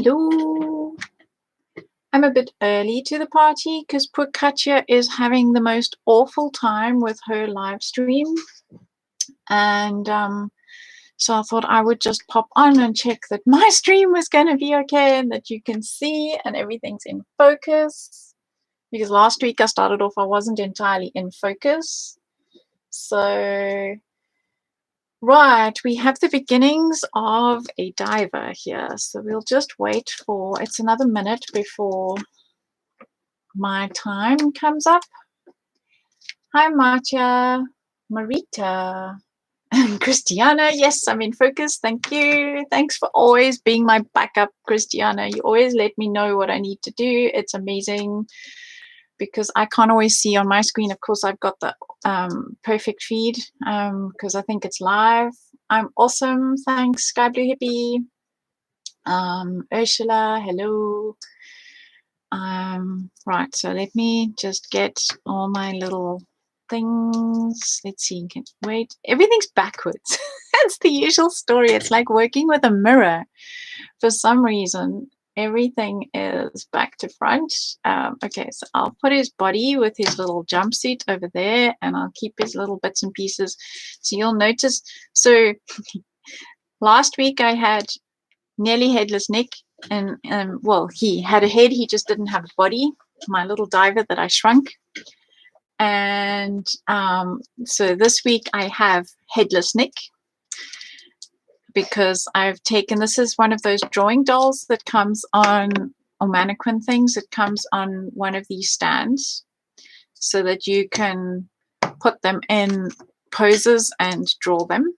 Hello. I'm a bit early to the party because poor Katja is having the most awful time with her live stream. And so I thought I would just pop on and check that my stream was going to be okay and that you can see and everything's in focus. Because last week I started off, I wasn't entirely in focus. So, right, we have the beginnings of a diver here. So we'll just wait for, it's another minute before my time comes up. Hi, Marcia, Marita, and Christiana. Yes, I'm in focus. Thank you. Thanks for always being my backup, Christiana. You always let me know what I need to do. It's amazing because I can't always see on my screen. Of course, I've got the perfect feed because I think it's live. I'm awesome. Thanks, Sky Blue Hippie. Ursula, hello. Right, so let me just get all my little things. Let's see, wait, everything's backwards. That's the usual story. It's like working with a mirror. For some reason, everything is back to front. Okay, so I'll put his body with his little jumpsuit over there, and I'll keep his little bits and pieces. So you'll notice, so last week I had nearly headless Nick, and well, he had a head, he just didn't have a body, my little diver that I shrunk. And so this week I have headless Nick because I've taken, this is one of those drawing dolls that comes on, or mannequin things that comes on one of these stands so that you can put them in poses and draw them.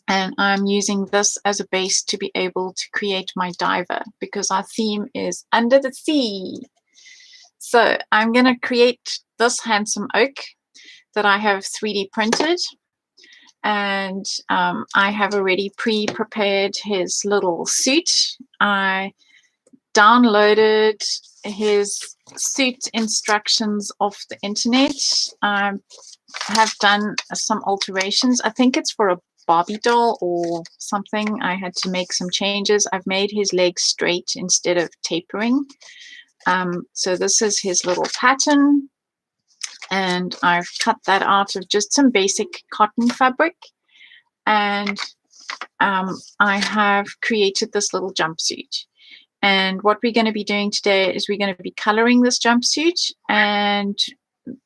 And I'm using this as a base to be able to create my diver because our theme is under the sea. So I'm going to create this handsome oak that I have 3D printed. And I have already pre-prepared his little suit. I downloaded his suit instructions off the internet. I have done some alterations. I think it's for a Barbie doll or something. I had to make some changes. I've made his legs straight instead of tapering. So this is his little pattern, and I've cut that out of just some basic cotton fabric, and I have created this little jumpsuit. And what we're going to be doing today is we're going to be coloring this jumpsuit, and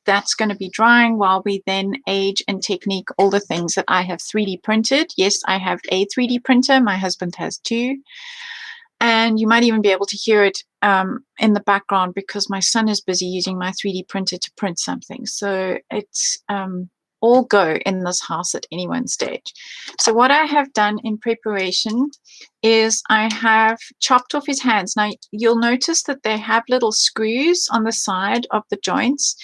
that's going to be drying while we then age and technique all the things that I have 3D printed. Yes, I have a 3D printer. My husband has two. And you might even be able to hear it in the background because my son is busy using my 3D printer to print something. So it's all go in this house at any one stage. So what I have done in preparation is I have chopped off his hands. Now you'll notice that they have little screws on the side of the joints.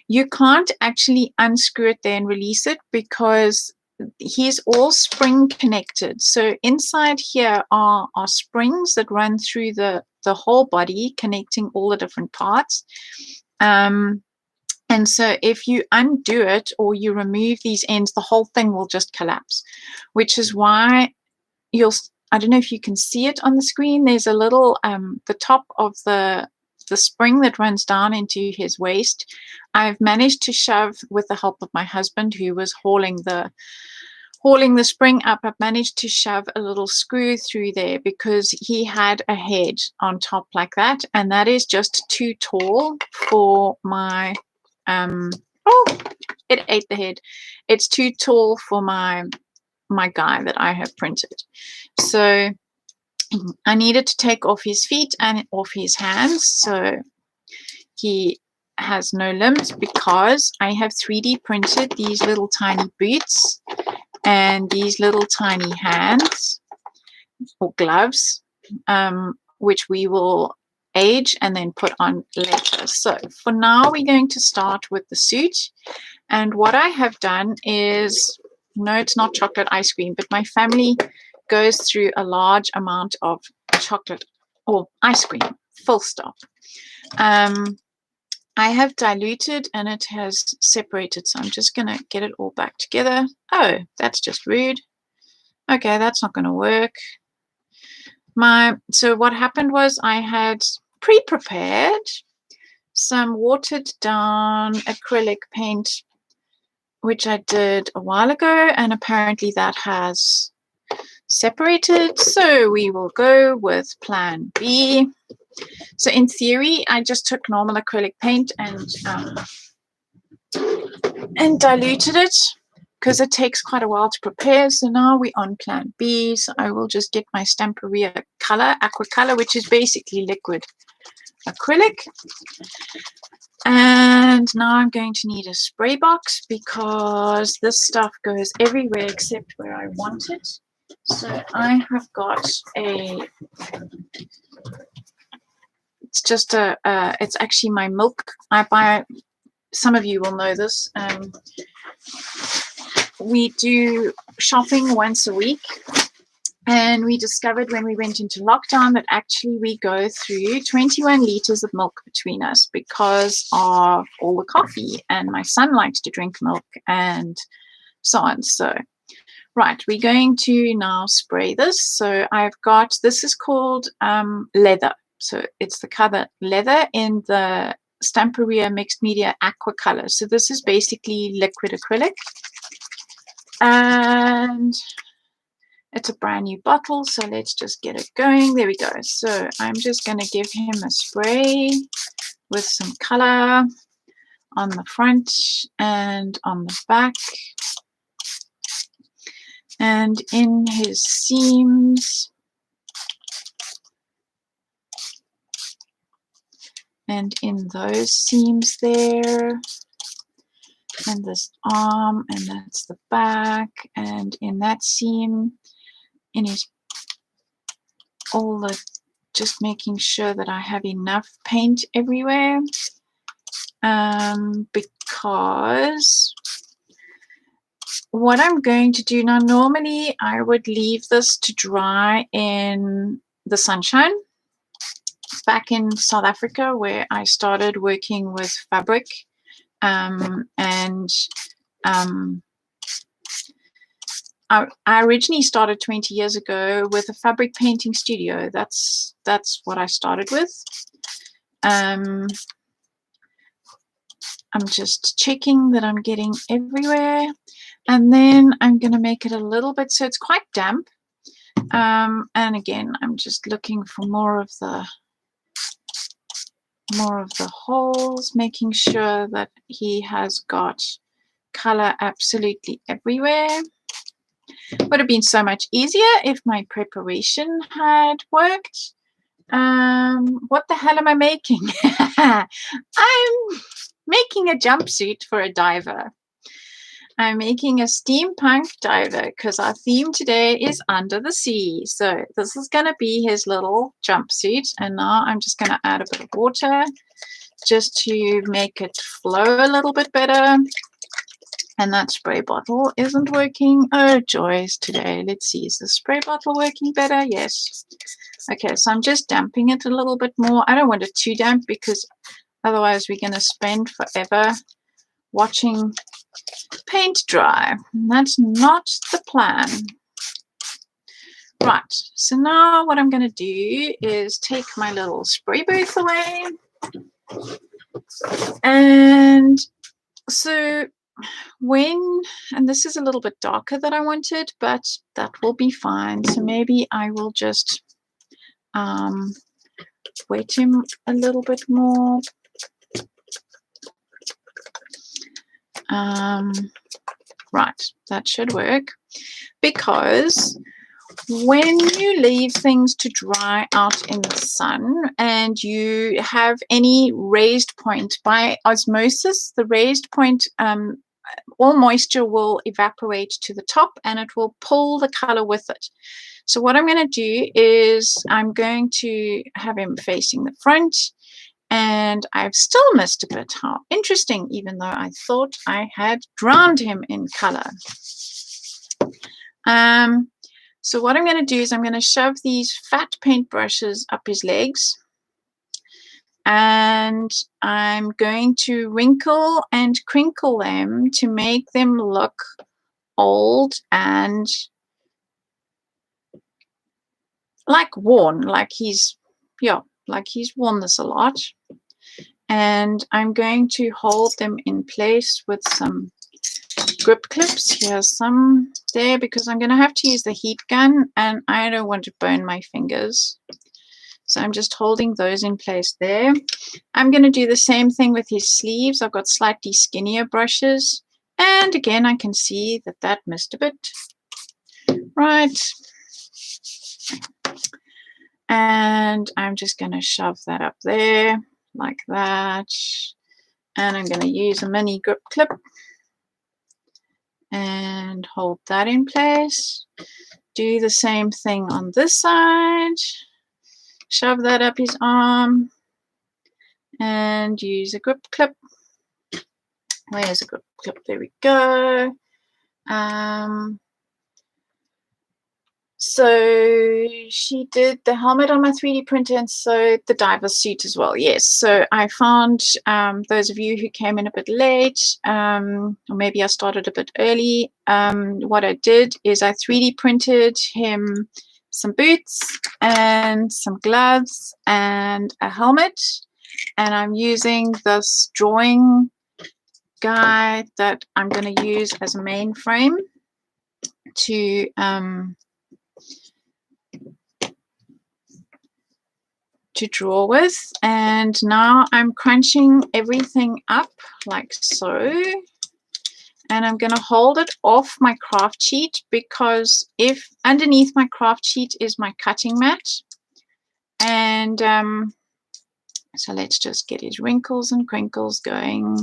You can't actually unscrew it there and release it because he's all spring connected. So inside here are springs that run through the whole body, connecting all the different parts. And so if you undo it or you remove these ends, the whole thing will just collapse, which is why you'll, I don't know if you can see it on the screen. There's a little, the top of the spring that runs down into his waist. I've managed to shove, with the help of my husband who was hauling the spring up, I've managed to shove a little screw through there because he had a head on top like that, and that is just too tall for my oh, it ate the head. It's too tall for my guy that I have printed. So I needed to take off his feet and off his hands, so he has no limbs because I have 3D printed these little tiny boots and these little tiny hands or gloves, which we will age and then put on later. So for now, we're going to start with the suit. And what I have done is, no, it's not chocolate ice cream, but my family goes through a large amount of chocolate or ice cream, full stop. I have diluted and it has separated, so I'm just going to get it all back together. Oh, that's just rude. Okay, that's not going to work. So what happened was I had pre-prepared some watered down acrylic paint, which I did a while ago, and apparently that has separated. So we will go with plan B. So in theory, I just took normal acrylic paint and diluted it because it takes quite a while to prepare. So now we're on plan B. So I will just get my Stamperia color, aqua color, which is basically liquid acrylic. And now I'm going to need a spray box because this stuff goes everywhere except where I want it. So I have got it's just it's actually my milk. I buy, some of you will know this. We do shopping once a week. And we discovered when we went into lockdown that actually we go through 21 liters of milk between us because of all the coffee. And my son likes to drink milk and so on. So, right, we're going to now spray this. So I've got, this is called leather. So it's the color leather in the Stamperia Mixed Media Aqua color. So this is basically liquid acrylic. And it's a brand new bottle, so let's just get it going. There we go. So I'm just going to give him a spray with some color on the front and on the back. And in his seams. And in those seams there. And this arm, and that's the back. And in that seam. In his, all the, just making sure that I have enough paint everywhere, because what I'm going to do now, normally I would leave this to dry in the sunshine. Back in South Africa, where I started working with fabric, I originally started 20 years ago with a fabric painting studio. That's what I started with. I'm just checking that I'm getting everywhere. And then I'm going to make it a little bit so it's quite damp. And again, I'm just looking for more of the holes, making sure that he has got color absolutely everywhere. Would have been so much easier if my preparation had worked. What the hell am I making? I'm making a jumpsuit for a diver. I'm making a steampunk diver because our theme today is under the sea. So this is going to be his little jumpsuit. And now I'm just going to add a bit of water just to make it flow a little bit better. And that spray bottle isn't working. Oh, joys today. Let's see. Is the spray bottle working better? Yes. Okay, so I'm just damping it a little bit more. I don't want it too damp because otherwise we're going to spend forever watching paint dry. And that's not the plan. Right, so now what I'm going to do is take my little spray booth away. And so and this is a little bit darker than I wanted, but that will be fine. So maybe I will just wet him a little bit more. Right, that should work, because when you leave things to dry out in the sun and you have any raised point, by osmosis, the raised point, all moisture will evaporate to the top and it will pull the color with it. So what I'm going to do is I'm going to have him facing the front, and I've still missed a bit. How interesting, even though I thought I had drowned him in color. So what I'm going to do is I'm going to shove these fat paint brushes up his legs, and I'm going to wrinkle and crinkle them to make them look old and like worn, like he's, yeah, like he's worn this a lot. And I'm going to hold them in place with some grip clips. Here's some there because I'm going to have to use the heat gun and I don't want to burn my fingers. So I'm just holding those in place there. I'm going to do the same thing with his sleeves. I've got slightly skinnier brushes. And again, I can see that that missed a bit. Right. And I'm just going to shove that up there like that. And I'm going to use a mini grip clip and hold that in place. Do the same thing on this side. Shove that up his arm and use a grip clip. Where's a grip clip? There we go. So she did the helmet on my 3D printer and so the diver suit as well. Yes, so I found those of you who came in a bit late, or maybe I started a bit early, what I did is I 3D printed him some boots and some gloves and a helmet, and I'm using this drawing guide that I'm going to use as a main frame to draw with. And now I'm crunching everything up like so, and I'm going to hold it off my craft sheet because if underneath my craft sheet is my cutting mat. And so let's just get his wrinkles and crinkles going.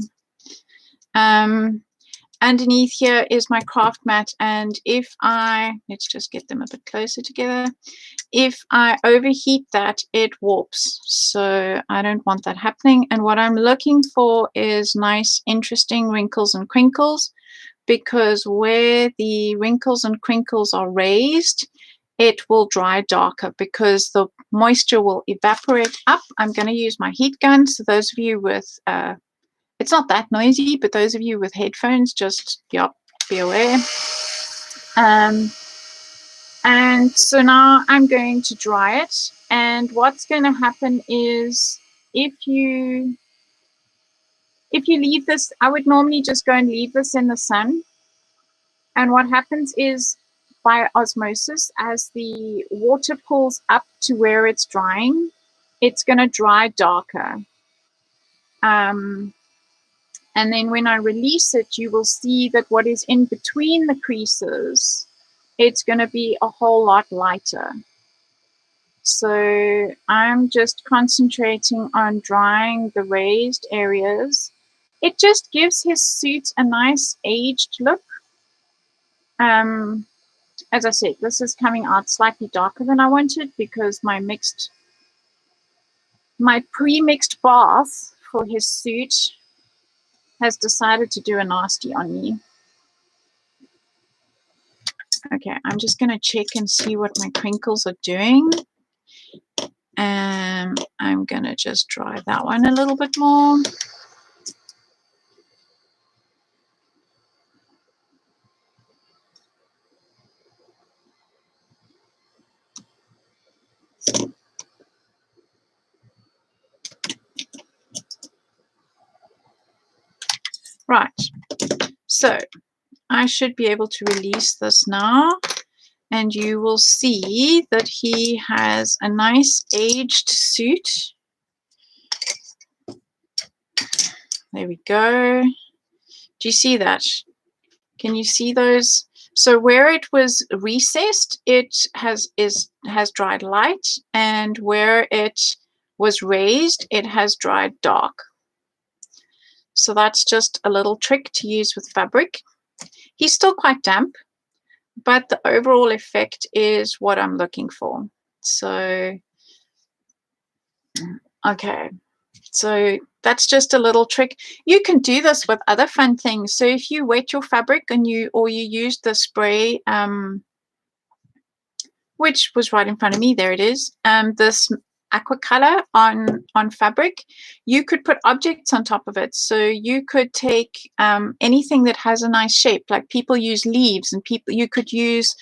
Underneath here is my craft mat, and if let's just get them a bit closer together. If I overheat that, it warps, so I don't want that happening. And what I'm looking for is nice, interesting wrinkles and crinkles, because where the wrinkles and crinkles are raised, it will dry darker because the moisture will evaporate up. I'm going to use my heat gun, so those of you with it's not that noisy, but those of you with headphones, just, yep, be aware. And so now I'm going to dry it. And what's going to happen is if you leave this, I would normally just go and leave this in the sun. And what happens is by osmosis, as the water pulls up to where it's drying, it's going to dry darker. And then when I release it, you will see that what is in between the creases, it's going to be a whole lot lighter. So I'm just concentrating on drying the raised areas. It just gives his suit a nice aged look. As I said, this is coming out slightly darker than I wanted because my pre-mixed bath for his suit has decided to do a nasty on me. Okay, I'm just going to check and see what my crinkles are doing. And I'm going to just dry that one a little bit more. Right, so I should be able to release this now. And you will see that he has a nice aged suit. There we go. Do you see that? Can you see those? So where it was recessed, it has dried light, and where it was raised, it has dried dark. So that's just a little trick to use with fabric. He's still quite damp, but the overall effect is what I'm looking for. So, okay. So that's just a little trick. You can do this with other fun things. So if you wet your fabric and you use the spray, which was right in front of me, there it is, this aqua color on fabric, you could put objects on top of it. So you could take anything that has a nice shape, like people use leaves, and you could use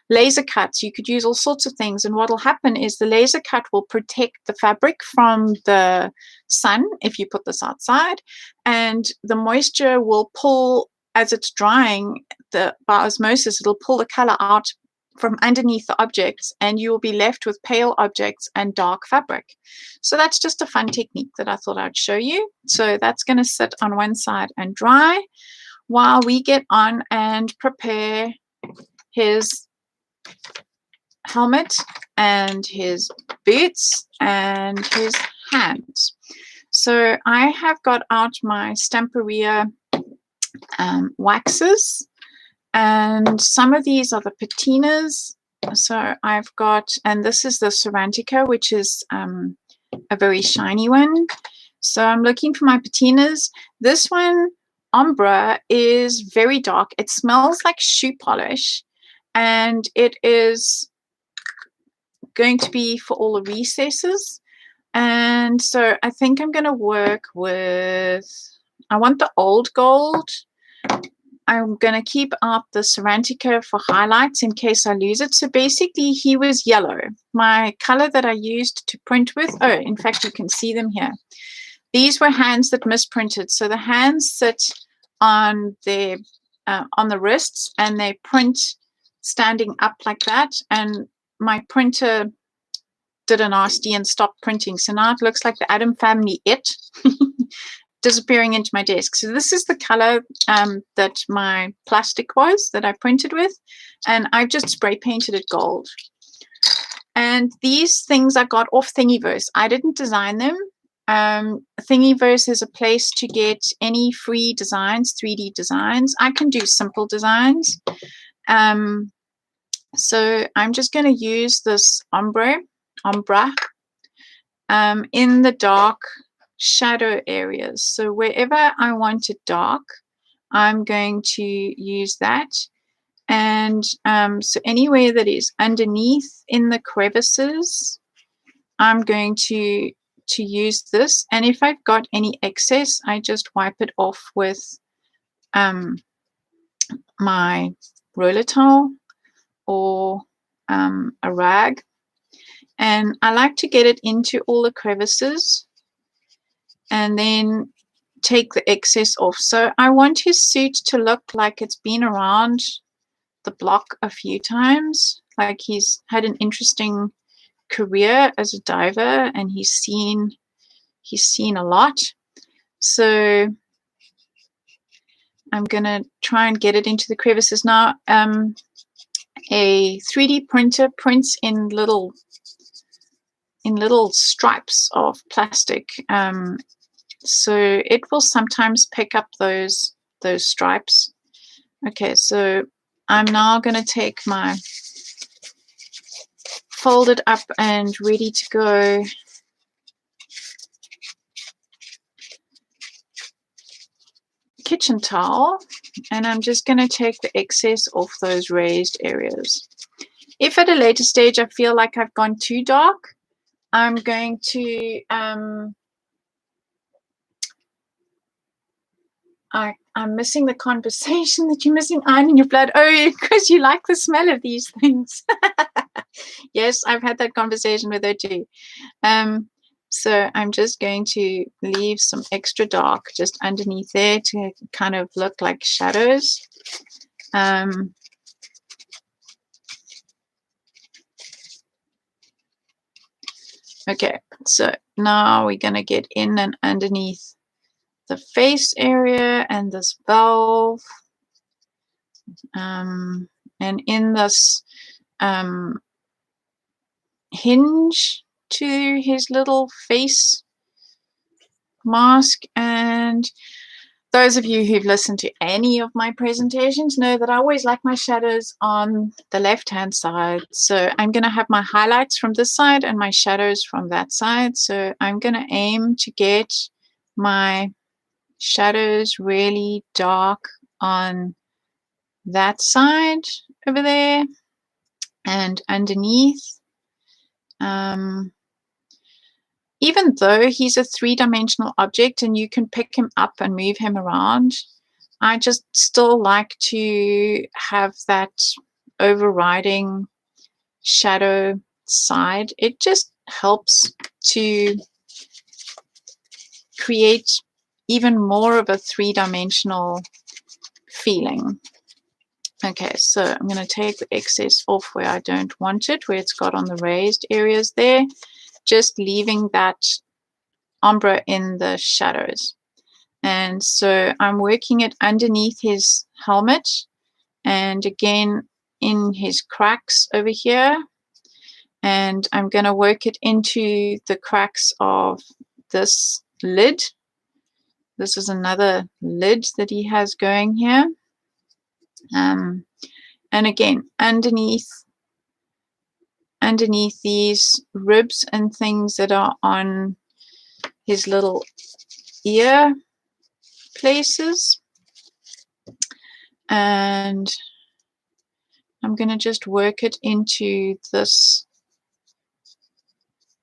laser cuts. You could use all sorts of things, and what will happen is the laser cut will protect the fabric from the sun if you put this outside, and the moisture will pull as it's drying. By osmosis, it'll pull the color out from underneath the objects, and you will be left with pale objects and dark fabric. So that's just a fun technique that I thought I'd show you. So that's going to sit on one side and dry while we get on and prepare his helmet and his boots and his hands. So I have got out my Stamperia waxes, and some of these are the patinas. So I've got, and this is the Cerantica, which is a very shiny one. So I'm looking for my patinas. This one, Ombre, is very dark. It smells like shoe polish, and it is going to be for all the recesses. And so I think I'm going to work with, I want the old gold. I'm going to keep out the Cerantica for highlights in case I lose it. So basically he was yellow. My color that I used to print with, oh, in fact, you can see them here. These were hands that misprinted. So the hands sit on their on the wrists, and they print standing up like that. And my printer did a nasty and stopped printing. So now it looks like the Adam Family disappearing into my desk. So this is the color that my plastic was that I printed with, and I've just spray painted it gold. And these things I got off Thingiverse. I didn't design them. Thingiverse is a place to get any free designs, 3D designs. I can do simple designs. So I'm just going to use this ombre in the dark shadow areas. So wherever I want it dark, I'm going to use that. And so anywhere that is underneath in the crevices, I'm going to use this. And if I've got any excess, I just wipe it off with my roller towel or a rag. And I like to get it into all the crevices and then take the excess off. So I want his suit to look like it's been around the block a few times, like he's had an interesting career as a diver and he's seen a lot. So I'm gonna try and get it into the crevices. Now a 3D printer prints in little stripes of plastic, so it will sometimes pick up those stripes. Okay, so I'm now going to take my folded up and ready to go kitchen towel, and I'm just going to take the excess off those raised areas. If at a later stage I feel like I've gone too dark, I'm going to I'm missing the conversation that you're missing iron in your blood. Oh, because you like the smell of these things. Yes, I've had that conversation with her too. So I'm just going to leave some extra dark just underneath there to kind of look like shadows. Okay, so now we're going to get in and underneath the face area and this valve, and in this hinge to his little face mask. And those of you who've listened to any of my presentations know that I always like my shadows on the left-hand side. So I'm going to have my highlights from this side and my shadows from that side. So I'm going to aim to get my shadows really dark on that side over there and underneath. Even though he's a three-dimensional object and you can pick him up and move him around, I just still like to have that overriding shadow side. It just helps to create even more of a three-dimensional feeling. Okay, so I'm going to take the excess off where I don't want it, where it's got on the raised areas there, just leaving that ombre in the shadows. And so I'm working it underneath his helmet, and again in his cracks over here, and I'm going to work it into the cracks of this lid. This is another lid that he has going here, and again underneath these ribs and things that are on his little ear places. And I'm going to just work it into this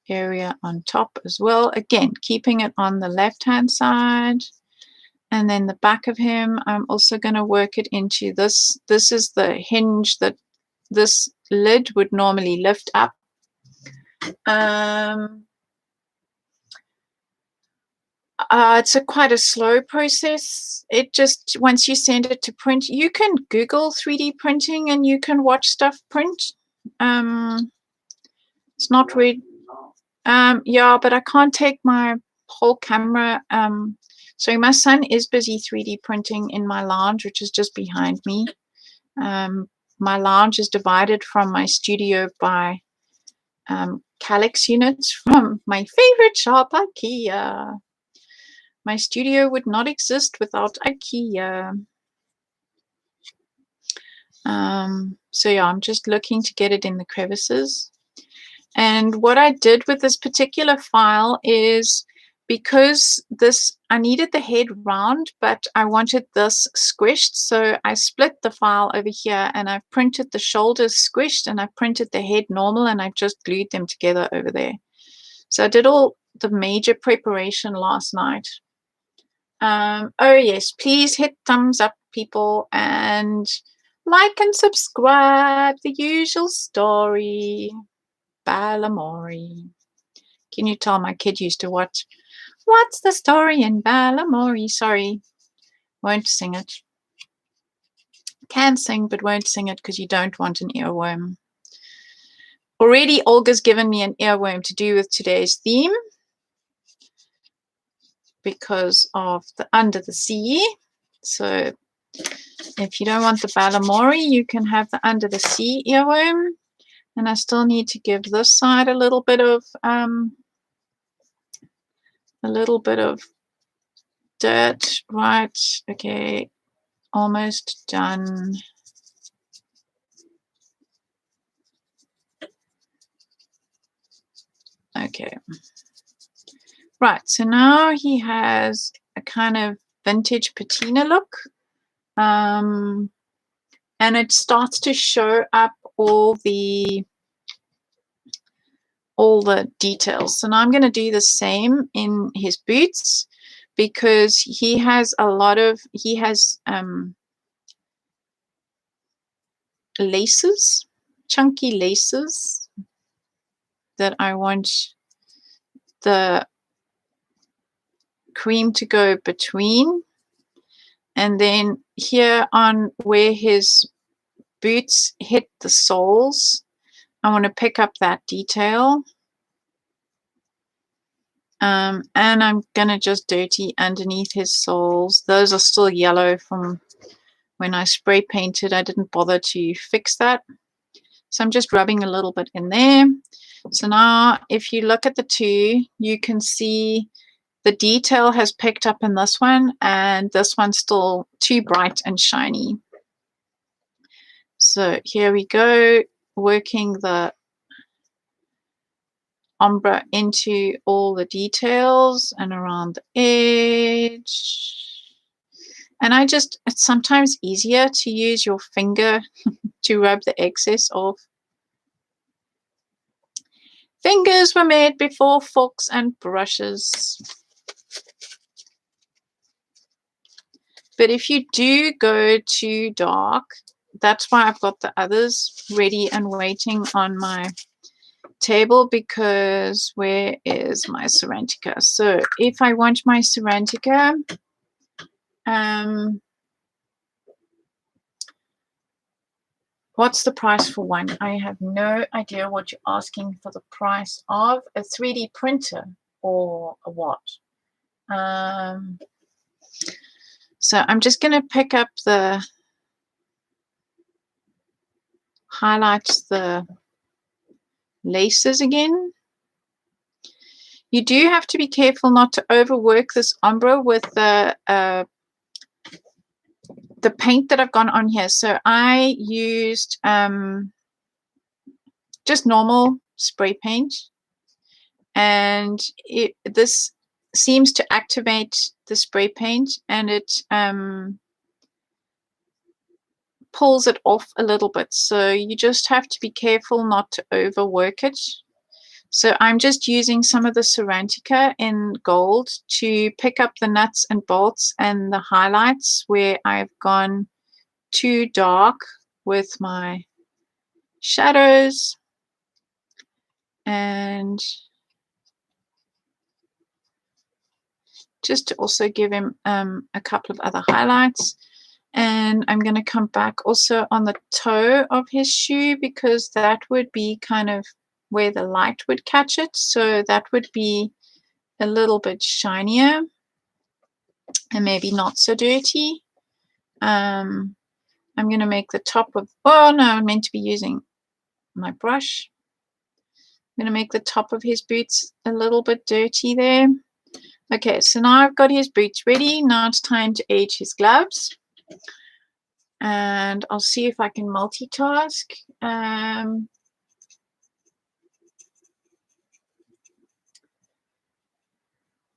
area on top as well, again keeping it on the left hand side. And then the back of him, I'm also going to work it into this. This is the hinge that this lid would normally lift up. It's quite a slow process. It just, once you send it to print, you can Google 3D printing and you can watch stuff print. It's not really, yeah, but I can't take my whole camera. So my son is busy 3D printing in my lounge, which is just behind me. My lounge is divided from my studio by calyx units from my favorite shop, IKEA. My studio would not exist without IKEA. So yeah, I'm just looking to get it in the crevices. And what I did with this particular file is, because this, I needed the head round, but I wanted this squished. So I split the file over here and I printed the shoulders squished and I printed the head normal and I just glued them together over there. So I did all the major preparation last night. Oh yes, please hit thumbs up, people, and like and subscribe. The usual story. Balamori. Can you tell my kid used to watch What's the Story in Balamori? Sorry, won't sing it. Can sing, but won't sing it because you don't want an earworm. Already Olga's given me an earworm to do with today's theme because of the Under the Sea. So if you don't want the Balamori, you can have the Under the Sea earworm. And I still need to give this side a little bit of dirt. Right, okay, almost done. Okay, right, so now he has a kind of vintage patina look, and it starts to show up all the details. So now I'm going to do the same in his boots, because he has a lot of, laces, chunky laces that I want the cream to go between. And then here on where his boots hit the soles, I want to pick up that detail. And I'm going to just dirty underneath his soles. Those are still yellow from when I spray painted. I didn't bother to fix that. So I'm just rubbing a little bit in there. So now if you look at the two, you can see the detail has picked up in this one, and this one's still too bright and shiny. So here we go, working the ombre into all the details and around the edge. And it's sometimes easier to use your finger to rub the excess off. Fingers were made before forks and brushes. But if you do go too dark, that's why I've got the others ready and waiting on my table, because where is my Serantica? So if I want my Serantica, what's the price for one? I have no idea what you're asking for the price of a 3D printer or a what. So I'm just going to pick up highlight the laces again. You do have to be careful not to overwork this ombre with the paint that I've gone on here. So I used just normal spray paint, and this seems to activate the spray paint, and it pulls it off a little bit. So you just have to be careful not to overwork it. So I'm just using some of the Serantica in gold to pick up the nuts and bolts and the highlights where I've gone too dark with my shadows, and just to also give him a couple of other highlights. And I'm going to come back also on the toe of his shoe, because that would be kind of where the light would catch it. So that would be a little bit shinier and maybe not so dirty. I'm going to make the top of, oh no, I'm meant to be using my brush. I'm going to make the top of his boots a little bit dirty there. Okay, so now I've got his boots ready. Now it's time to age his gloves. And I'll see if I can multitask.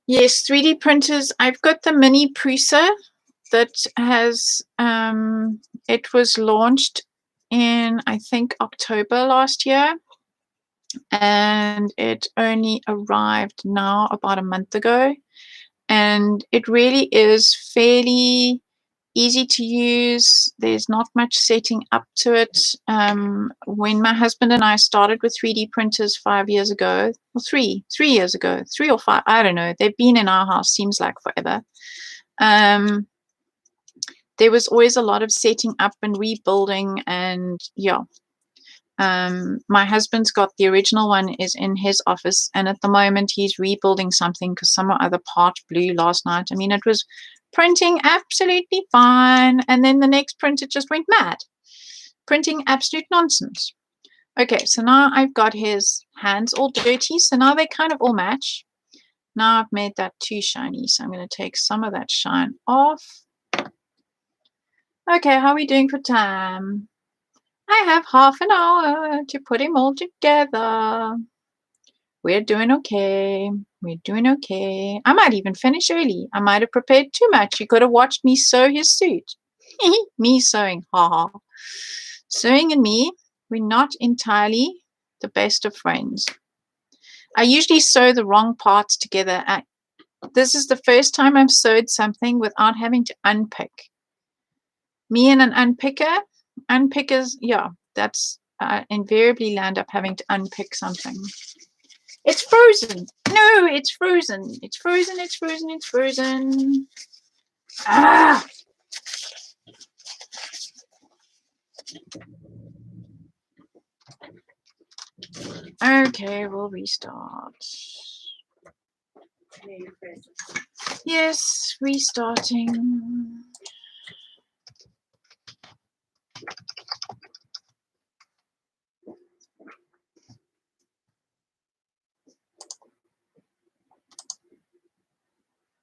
Yes, 3D printers. I've got the mini Prusa that has, it was launched in, I think, October last year. And it only arrived now about a month ago. And it really is fairly easy to use. There's not much setting up to it. When my husband and I started with 3D printers 5 years ago, or 3 years ago, 3 or 5, I don't know. They've been in our house, seems like forever. There was always a lot of setting up and rebuilding, and yeah. My husband's got the original one is in his office, and at the moment he's rebuilding something because some other part blew last night. I mean, it was printing absolutely fine, and then the next printer just went mad, printing absolute nonsense. Okay, so now I've got his hands all dirty, so now they kind of all match. Now I've made that too shiny, so I'm going to take some of that shine off. Okay, how are we doing for time? I have half an hour to put him all together. We're doing okay. We're doing okay. I might even finish early. I might have prepared too much. You could have watched me sew his suit. Me sewing. Ha. Sewing and me, we're not entirely the best of friends. I usually sew the wrong parts together. This is the first time I've sewed something without having to unpick. Me and an unpickers, yeah, that's invariably land up having to unpick something. It's frozen. No, it's frozen. It's frozen. It's frozen. It's frozen. Ah! Okay, we'll restart. Yes, restarting.